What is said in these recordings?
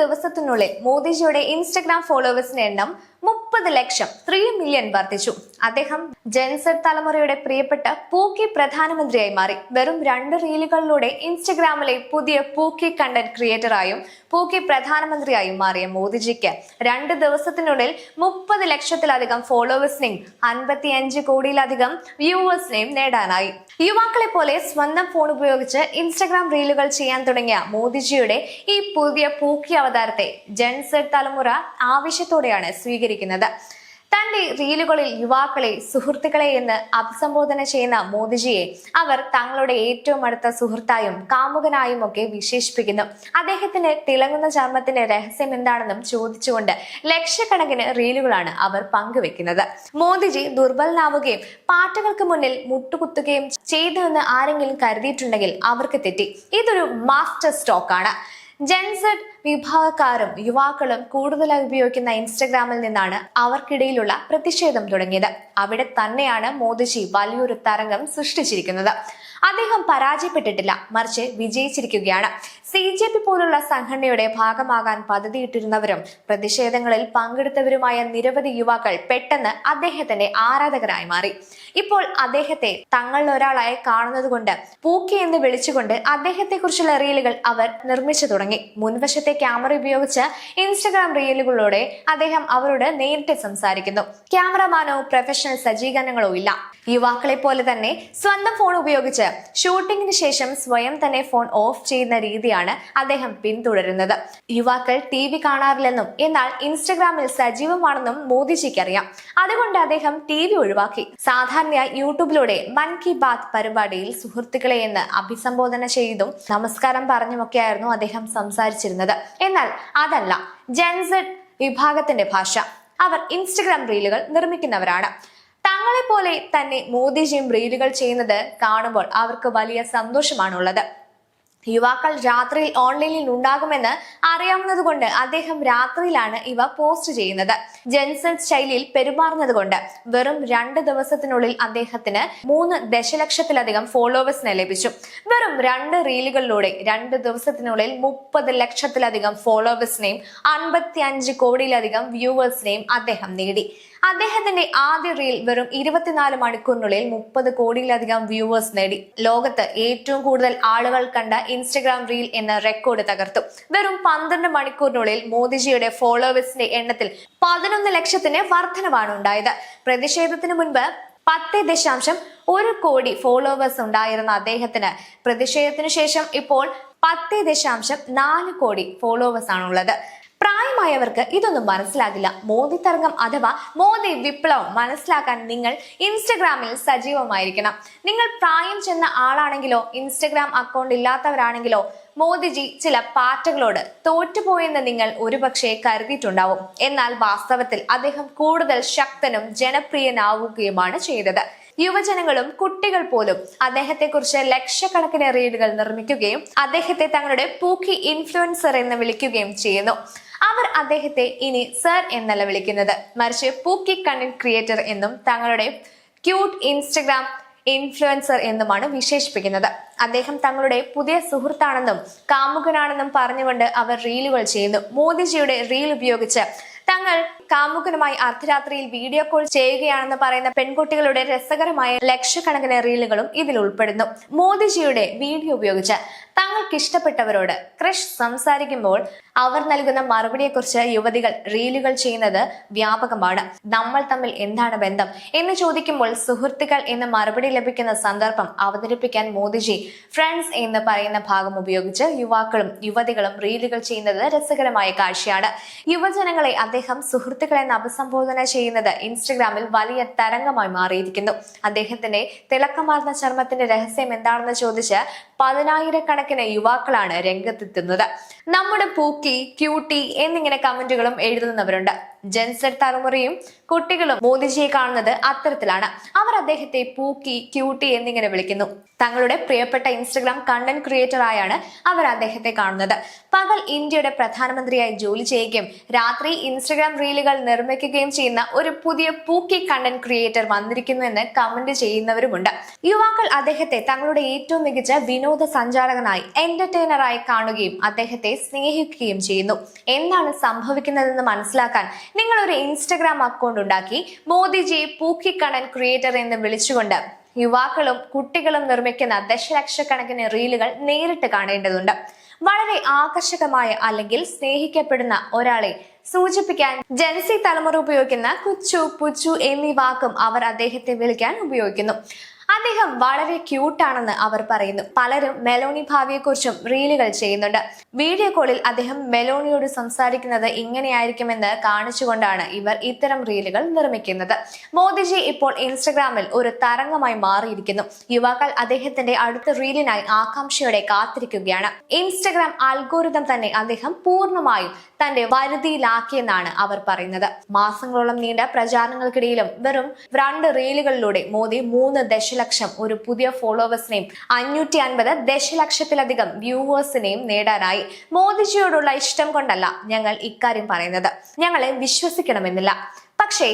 ദിവസത്തിനുള്ളിൽ മോദിജിയുടെ ഇൻസ്റ്റഗ്രാം ഫോളോവേഴ്സിന്റെ എണ്ണം 30 ലക്ഷം 3 മില്യൺ വർദ്ധിച്ചു. അദ്ദേഹം ജെൻസെഡ് തലമുറയുടെ പ്രിയപ്പെട്ട പൂക്കി പ്രധാനമന്ത്രിയായി മാറി. വെറും 2 റീലുകളിലൂടെ ഇൻസ്റ്റഗ്രാമിലെ പുതിയ പൂക്കി കണ്ടന്റ് ക്രിയേറ്ററായും പൂക്കി പ്രധാനമന്ത്രിയായും മാറിയ മോദിജിക്ക് 2 ദിവസത്തിനുള്ളിൽ 30 ലക്ഷത്തിലധികം ഫോളോവേഴ്സിനെയും 55 കോടിയിലധികം വ്യൂവേഴ്സിനെയും നേടാനായി. യുവാക്കളെ പോലെ സ്വന്തം ഫോൺ ഉപയോഗിച്ച് ഇൻസ്റ്റഗ്രാം റീലുകൾ ചെയ്യാൻ തുടങ്ങിയ മോദിജിയുടെ ഈ പുതിയ പൂക്കി അവതാരത്തെ ജെൻസെഡ് തലമുറ ആവേശത്തോടെയാണ് സ്വീകരിക്കുന്നത്. തന്റെ റീലുകളിൽ യുവാക്കളെ സുഹൃത്തുക്കളെ എന്ന് അഭിസംബോധന ചെയ്യുന്ന മോദിജിയെ അവർ തങ്ങളുടെ ഏറ്റവും അടുത്ത സുഹൃത്തായും കാമുകനായും ഒക്കെ വിശേഷിപ്പിക്കുന്നു. അദ്ദേഹത്തിന്റെ തിളങ്ങുന്ന ചർമ്മത്തിന്റെ രഹസ്യം എന്താണെന്നും ചോദിച്ചുകൊണ്ട് ലക്ഷക്കണക്കിന് റീലുകളാണ് അവർ പങ്കുവെക്കുന്നത്. മോദിജി ദുർബലനാവുകയും പാട്ടുകൾക്ക് മുന്നിൽ മുട്ടുകുത്തുകയും ചെയ്തുവെന്ന് ആരെങ്കിലും കരുതിയിട്ടുണ്ടെങ്കിൽ അവർക്ക് തെറ്റി. ഇതൊരു മാസ്റ്റർ സ്റ്റോക്കാണ്. ജെൻസെഡ് വിഭാഗക്കാരും യുവാക്കളും കൂടുതലായി ഉപയോഗിക്കുന്ന ഇൻസ്റ്റഗ്രാമിൽ നിന്നാണ് അവർക്കിടയിലുള്ള പ്രതിഷേധം തുടങ്ങിയത്. അവിടെ തന്നെയാണ് മോദിജി വലിയൊരു തരംഗം സൃഷ്ടിച്ചിരിക്കുന്നത്. അദ്ദേഹം പരാജയപ്പെട്ടിട്ടില്ല, മറിച്ച് വിജയിച്ചിരിക്കുകയാണ്. CJP പോലുള്ള സംഘടനയുടെ ഭാഗമാകാൻ പദ്ധതിയിട്ടിരുന്നവരും പ്രതിഷേധങ്ങളിൽ പങ്കെടുത്തവരുമായ നിരവധി യുവാക്കൾ പെട്ടെന്ന് അദ്ദേഹത്തിന്റെ ആരാധകരായി മാറി. ഇപ്പോൾ അദ്ദേഹത്തെ തങ്ങളിൽ ഒരാളായി കാണുന്നത് കൊണ്ട് പൂക്കി എന്ന് വിളിച്ചുകൊണ്ട് അദ്ദേഹത്തെ കുറിച്ചുള്ള റീലുകൾ അവർ നിർമ്മിച്ചു തുടങ്ങി. മുൻവശത്തെ ക്യാമറ ഉപയോഗിച്ച് ഇൻസ്റ്റഗ്രാം റീലുകളിലൂടെ അദ്ദേഹം അവരോട് നേരിട്ട് സംസാരിക്കുന്നു. ക്യാമറമാനോ പ്രൊഫഷണൽ സജ്ജീകരണങ്ങളോ ഇല്ല. യുവാക്കളെ പോലെ തന്നെ സ്വന്തം ഫോൺ ഉപയോഗിച്ച് ഷൂട്ടിങ്ങിന് ശേഷം സ്വയം തന്നെ ഫോൺ ഓഫ് ചെയ്യുന്ന രീതിയാണ് അദ്ദേഹം പിന്തുടരുന്നത്. യുവാക്കൾ TV കാണാറില്ലെന്നും എന്നാൽ ഇൻസ്റ്റഗ്രാമിൽ സജീവമാണെന്നും മോദിജിക്ക് അറിയാം. അതുകൊണ്ട് അദ്ദേഹം TV ഒഴിവാക്കി. സാധാരണയായി യൂട്യൂബിലൂടെ മൻ കി ബാത് പരിപാടിയിൽ സുഹൃത്തുക്കളെ എന്ന് അഭിസംബോധന ചെയ്തും നമസ്കാരം പറഞ്ഞുമൊക്കെയായിരുന്നു അദ്ദേഹം സംസാരിച്ചിരുന്നത്. എന്നാൽ അതല്ല ജെൻസെഡ് വിഭാഗത്തിന്റെ ഭാഷ. അവർ ഇൻസ്റ്റഗ്രാം റീലുകൾ നിർമ്മിക്കുന്നവരാണ്. തങ്ങളെ പോലെ തന്നെ മോദിജിയും റീലുകൾ ചെയ്യുന്നത് കാണുമ്പോൾ അവർക്ക് വലിയ സന്തോഷമാണുള്ളത്. യുവാക്കൾ രാത്രിയിൽ ഓൺലൈനിൽ ഉണ്ടാകുമെന്ന് അറിയാവുന്നതുകൊണ്ട് അദ്ദേഹം രാത്രിയിലാണ് ഇവ പോസ്റ്റ് ചെയ്യുന്നത്. ജെൻസെഡ് ശൈലിയിൽ പെരുമാറുന്നത് കൊണ്ട് വെറും 2 ദിവസത്തിനുള്ളിൽ അദ്ദേഹത്തിന് 3 ദശലക്ഷത്തിലധികം ഫോളോവേഴ്സിനെ ലഭിച്ചു. വെറും 2 റീലുകളിലൂടെ 2 ദിവസത്തിനുള്ളിൽ 30 ലക്ഷത്തിലധികം ഫോളോവേഴ്സിനെയും 55 കോടിയിലധികം വ്യൂവേഴ്സിനെയും അദ്ദേഹം നേടി. അദ്ദേഹത്തിന്റെ ആദ്യ റീൽ വെറും 24 മണിക്കൂറിനുള്ളിൽ 30 കോടിയിലധികം വ്യൂവേഴ്സ് നേടി. ലോകത്ത് ഏറ്റവും കൂടുതൽ ആളുകൾ കണ്ട ഇൻസ്റ്റഗ്രാം റീൽ എന്ന റെക്കോർഡ് തകർത്തു. വെറും 12 മണിക്കൂറിനുള്ളിൽ മോദിജിയുടെ ഫോളോവേഴ്സിന്റെ എണ്ണത്തിൽ 11 ലക്ഷത്തിന് വർധനവാണ് ഉണ്ടായത്. പ്രതിഷേധത്തിന് മുൻപ് 10.1 കോടി ഫോളോവേഴ്സ് ഉണ്ടായിരുന്ന അദ്ദേഹത്തിന് പ്രതിഷേധത്തിനു ശേഷം ഇപ്പോൾ 10.4 കോടി ഫോളോവേഴ്സ് ആണുള്ളത്. പ്രായമായവർക്ക് ഇതൊന്നും മനസ്സിലാകില്ല. മോദി തരംഗം അഥവാ മോദി വിപ്ലവം മനസ്സിലാക്കാൻ നിങ്ങൾ ഇൻസ്റ്റഗ്രാമിൽ സജീവമായിരിക്കണം. നിങ്ങൾ പ്രായം ചെന്ന ആളാണെങ്കിലോ ഇൻസ്റ്റഗ്രാം അക്കൗണ്ട് ഇല്ലാത്തവരാണെങ്കിലോ മോദിജി ചില പാർട്ടികളോട് തോറ്റുപോയെന്ന് നിങ്ങൾ ഒരുപക്ഷെ കരുതിയിട്ടുണ്ടാവും. എന്നാൽ വാസ്തവത്തിൽ അദ്ദേഹം കൂടുതൽ ശക്തനും ജനപ്രിയനാവുകയുമാണ് ചെയ്തത്. യുവജനങ്ങളും കുട്ടികൾ പോലും അദ്ദേഹത്തെ കുറിച്ച് ലക്ഷക്കണക്കിന് റീലുകൾ നിർമ്മിക്കുകയും അദ്ദേഹത്തെ തങ്ങളുടെ പൂക്കി ഇൻഫ്ലുവൻസർ എന്ന് വിളിക്കുകയും ചെയ്യുന്നു. അവർ അദ്ദേഹത്തെ ഇനി സർ എന്നല്ല വിളിക്കുന്നത്, മറിച്ച് പൂക്കി കണ്ടന്റ് ക്രിയേറ്റർ എന്നും തങ്ങളുടെ ക്യൂട്ട് ഇൻസ്റ്റഗ്രാം ഇൻഫ്ലുവൻസർ എന്നുമാണ് വിശേഷിപ്പിക്കുന്നത്. അദ്ദേഹം തങ്ങളുടെ പുതിയ സുഹൃത്താണെന്നും കാമുകനാണെന്നും പറഞ്ഞുകൊണ്ട് അവർ റീലുകൾ ചെയ്യുന്നു. മോദിജിയുടെ റീൽ ഉപയോഗിച്ച് തങ്ങൾ കാമുകനുമായി അർദ്ധരാത്രിയിൽ വീഡിയോ കോൾ ചെയ്യുകയാണെന്ന് പറയുന്ന പെൺകുട്ടികളുടെ രസകരമായ ലക്ഷക്കണക്കിന് റീലുകളും ഇതിൽ ഉൾപ്പെടുന്നു. മോദിജിയുടെ വീഡിയോ ഉപയോഗിച്ച് തങ്ങൾക്ക് ഇഷ്ടപ്പെട്ടവരോട് ക്രഷ് സംസാരിക്കുമ്പോൾ അവർ നൽകുന്ന മറുപടിയെക്കുറിച്ച് യുവതികൾ റീലുകൾ ചെയ്യുന്നത് വ്യാപകമാണ്. നമ്മൾ തമ്മിൽ എന്താണ് ബന്ധം എന്ന് ചോദിക്കുമ്പോൾ സുഹൃത്തുക്കൾ എന്ന് മറുപടി ലഭിക്കുന്ന സന്ദർഭം അവതരിപ്പിക്കാൻ മോദിജി ഫ്രണ്ട്സ് എന്ന് പറയുന്ന ഭാഗം ഉപയോഗിച്ച് യുവാക്കളും യുവതികളും റീലുകൾ ചെയ്യുന്നത് രസകരമായ കാഴ്ചയാണ്. യുവജനങ്ങളെ അദ്ദേഹം സുഹൃത്തുക്കളെ എന്ന് അഭിസംബോധന ചെയ്യുന്നത് ഇൻസ്റ്റഗ്രാമിൽ വലിയ തരംഗമായി മാറിയിരിക്കുന്നു. അദ്ദേഹത്തിന്റെ തിളക്കമാർന്ന ചർമ്മത്തിന്റെ രഹസ്യം എന്താണെന്ന് ചോദിച്ച് 10,000-കണക്കിന് യുവാക്കളാണ് രംഗത്തെത്തുന്നത്. നമ്മുടെ പൂക്കി, ക്യൂട്ടി എന്നിങ്ങനെ കമന്റുകളും എഴുതുന്നവരുണ്ട്. ജെൻസെഡ് തലമുറയും കുട്ടികളും മോദിജിയെ കാണുന്നത് അത്തരത്തിലാണ്. അവർ അദ്ദേഹത്തെ പൂക്കി, ക്യൂട്ടി എന്നിങ്ങനെ വിളിക്കുന്നു. തങ്ങളുടെ പ്രിയപ്പെട്ട ഇൻസ്റ്റഗ്രാം കണ്ടന്റ് ക്രിയേറ്റർ ആയാണ് അവർ അദ്ദേഹത്തെ കാണുന്നത്. പകൽ ഇന്ത്യയുടെ പ്രധാനമന്ത്രിയായി ജോലി ചെയ്യുകയും രാത്രി ഇൻസ്റ്റഗ്രാം റീലുകൾ നിർമ്മിക്കുകയും ചെയ്യുന്ന ഒരു പുതിയ പൂക്കി കണ്ടന്റ് ക്രിയേറ്റർ വന്നിരിക്കുന്നുവെന്ന് കമന്റ് ചെയ്യുന്നവരുമുണ്ട്. യുവാക്കൾ അദ്ദേഹത്തെ തങ്ങളുടെ ഏറ്റവും മികച്ച വിനോദ സഞ്ചാരകനായി, എന്റർടൈനറായി കാണുകയും അദ്ദേഹത്തെ സ്നേഹിക്കുകയും ചെയ്യുന്നു. എന്താണ് സംഭവിക്കുന്നതെന്ന് മനസ്സിലാക്കാൻ നിങ്ങൾ ഒരു ഇൻസ്റ്റഗ്രാം അക്കൗണ്ട് ഉണ്ടാക്കി മോദിജിയെ പൂക്കി കണ്ടന്റ് ക്രിയേറ്റർ എന്ന് വിളിച്ചുകൊണ്ട് യുവാക്കളും കുട്ടികളും നിർമ്മിക്കുന്ന ദശലക്ഷക്കണക്കിന് റീലുകൾ നേരിട്ട് കാണേണ്ടതുണ്ട്. വളരെ ആകർഷകമായ അല്ലെങ്കിൽ സ്നേഹിക്കപ്പെടുന്ന ഒരാളെ സൂചിപ്പിക്കാൻ ജെൻസി തലമുറ ഉപയോഗിക്കുന്ന കുച്ചു, പുച്ചു എന്നീ വാക്കും അവർ അദ്ദേഹത്തെ വിളിക്കാൻ ഉപയോഗിക്കുന്നു. അദ്ദേഹം വളരെ ക്യൂട്ടാണെന്ന് അവർ പറയുന്നു. പലരും മെലോണി ഭാവിയെക്കുറിച്ചും റീലുകൾ ചെയ്യുന്നുണ്ട്. വീഡിയോ കോളിൽ അദ്ദേഹം മെലോണിയോട് സംസാരിക്കുന്നത് ഇങ്ങനെയായിരിക്കുമെന്ന് കാണിച്ചുകൊണ്ടാണ് ഇവർ ഇത്തരം റീലുകൾ നിർമ്മിക്കുന്നത്. മോദിജി ഇപ്പോൾ ഇൻസ്റ്റഗ്രാമിൽ ഒരു തരംഗമായി മാറിയിരിക്കുന്നു. യുവാക്കൾ അദ്ദേഹത്തിന്റെ അടുത്ത റീലിനായി ആകാംക്ഷയോടെ കാത്തിരിക്കുകയാണ്. ഇൻസ്റ്റഗ്രാം അൽഗോരിതം തന്നെ അദ്ദേഹം പൂർണ്ണമായും തന്റെ വരുതിയിലാക്കിയെന്നാണ് അവർ പറയുന്നത്. മാസങ്ങളോളം നീണ്ട പ്രചാരണങ്ങൾക്കിടയിലും വെറും 2 റീലുകളിലൂടെ മോദി 3 ദശലക്ഷം ഒരു പുതിയ ഫോളോവേഴ്സിനെയും 550 ദശലക്ഷത്തിലധികം വ്യൂവേഴ്സിനെയും നേടാനായി. മോദിജിയോടുള്ള ഇഷ്ടം കൊണ്ടല്ല ഞങ്ങൾ ഇക്കാര്യം പറയുന്നത്. ഞങ്ങളെ വിശ്വസിക്കണമെന്നില്ല. പക്ഷേ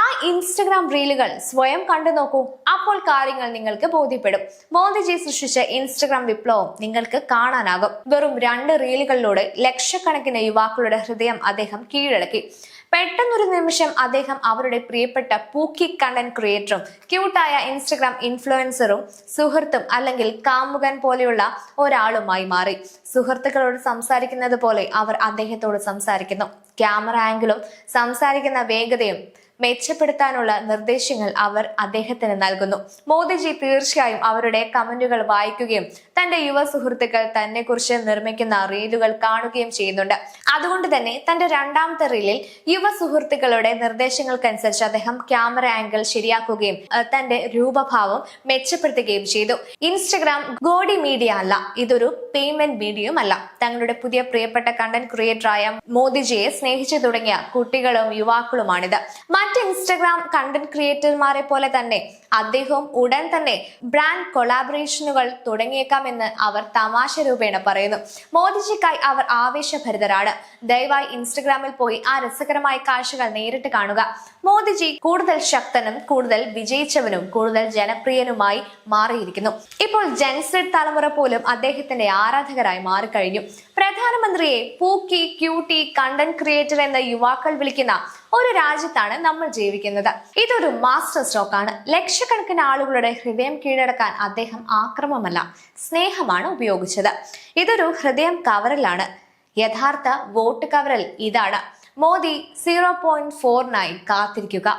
ആ ഇൻസ്റ്റഗ്രാം റീലുകൾ സ്വയം കണ്ടു നോക്കൂ. അപ്പോൾ കാര്യങ്ങൾ നിങ്ങൾക്ക് ബോധ്യപ്പെടും. മോദിജി സൃഷ്ടിച്ച ഇൻസ്റ്റഗ്രാം വിപ്ലവം നിങ്ങൾക്ക് കാണാനാകും. വെറും 2 റീലുകളിലൂടെ ലക്ഷക്കണക്കിന് യുവാക്കളുടെ ഹൃദയം അദ്ദേഹം കീഴടക്കി. പെട്ടെന്നൊരു നിമിഷം അദ്ദേഹം അവരുടെ പ്രിയപ്പെട്ട പൂക്കി കണ്ടന്റ് ക്രിയേറ്ററും ക്യൂട്ടായ ഇൻസ്റ്റഗ്രാം ഇൻഫ്ലുവൻസറും സുഹൃത്തും അല്ലെങ്കിൽ കാമുകൻ പോലെയുള്ള ഒരാളുമായി മാറി. സുഹൃത്തുക്കളോട് സംസാരിക്കുന്നത് പോലെ അവർ അദ്ദേഹത്തോട് സംസാരിക്കുന്നു. ക്യാമറ ആംഗിളും സംസാരിക്കുന്ന വേഗതയും മെച്ചപ്പെടുത്താനുള്ള നിർദ്ദേശങ്ങൾ അവർ അദ്ദേഹത്തിന് നൽകുന്നു. മോദിജി തീർച്ചയായും അവരുടെ കമന്റുകൾ വായിക്കുകയും തന്റെ യുവ സുഹൃത്തുക്കൾ തന്നെ കുറിച്ച് നിർമ്മിക്കുന്ന റീലുകൾ കാണുകയും ചെയ്യുന്നുണ്ട്. അതുകൊണ്ട് തന്നെ തന്റെ 2ാമത്തെ റീലിൽ യുവ സുഹൃത്തുക്കളുടെ നിർദ്ദേശങ്ങൾക്കനുസരിച്ച് അദ്ദേഹം ക്യാമറ ആംഗിൾ ശരിയാക്കുകയും തന്റെ രൂപഭാവം മെച്ചപ്പെടുത്തുകയും ചെയ്തു. ഇൻസ്റ്റഗ്രാം ഗോഡി മീഡിയ അല്ല, ഇതൊരു പേയ്മെന്റ് മീഡിയയും അല്ല. തങ്ങളുടെ പുതിയ പ്രിയപ്പെട്ട കണ്ടന്റ് ക്രിയേറ്ററായ മോദിജിയെ സ്നേഹിച്ചു തുടങ്ങിയ കുട്ടികളും യുവാക്കളുമാണിത്. മറ്റ് ഇൻസ്റ്റഗ്രാം കണ്ടന്റ് ക്രിയേറ്റർമാരെ പോലെ തന്നെ അദ്ദേഹവും ഉടൻ തന്നെ ബ്രാൻഡ് കൊളാബറേഷനുകൾ തുടങ്ങിയേക്കാമെന്ന് അവർ തമാശ രൂപേണ പറയുന്നു. മോദിജിക്കായി അവർ ആവേശഭരിതരാണ്. ദയവായി ഇൻസ്റ്റഗ്രാമിൽ പോയി ആ രസകരമായ കാഴ്ചകൾ നേരിട്ട് കാണുക. മോദിജി കൂടുതൽ ശക്തനും കൂടുതൽ വിജയിച്ചവനും കൂടുതൽ ജനപ്രിയനുമായി മാറിയിരിക്കുന്നു. ഇപ്പോൾ ജെൻസെഡ് തലമുറ പോലും അദ്ദേഹത്തിന്റെ ആരാധകരായി മാറിക്കഴിഞ്ഞു. പ്രധാനമന്ത്രിയെ പൂക്കി, ക്യൂട്ടി, കണ്ടന്റ് ക്രിയേറ്റർ എന്ന യുവാക്കൾ വിളിക്കുന്ന ഒരു രാജ്യത്താണ് നമ്മൾ ജീവിക്കുന്നത്. ഇതൊരു മാസ്റ്റർ സ്ട്രോക്കാണ്. ലക്ഷക്കണക്കിന് ആളുകളുടെ ഹൃദയം കീഴടക്കാൻ അദ്ദേഹം ആക്രമമല്ല, സ്നേഹമാണ് ഉപയോഗിച്ചത്. ഇതൊരു ഹൃദയം കവറലാണ്. യഥാർത്ഥ വോട്ട് കവറൽ ഇതാണ്. മോദി 0.49 കാത്തിരിക്കുക.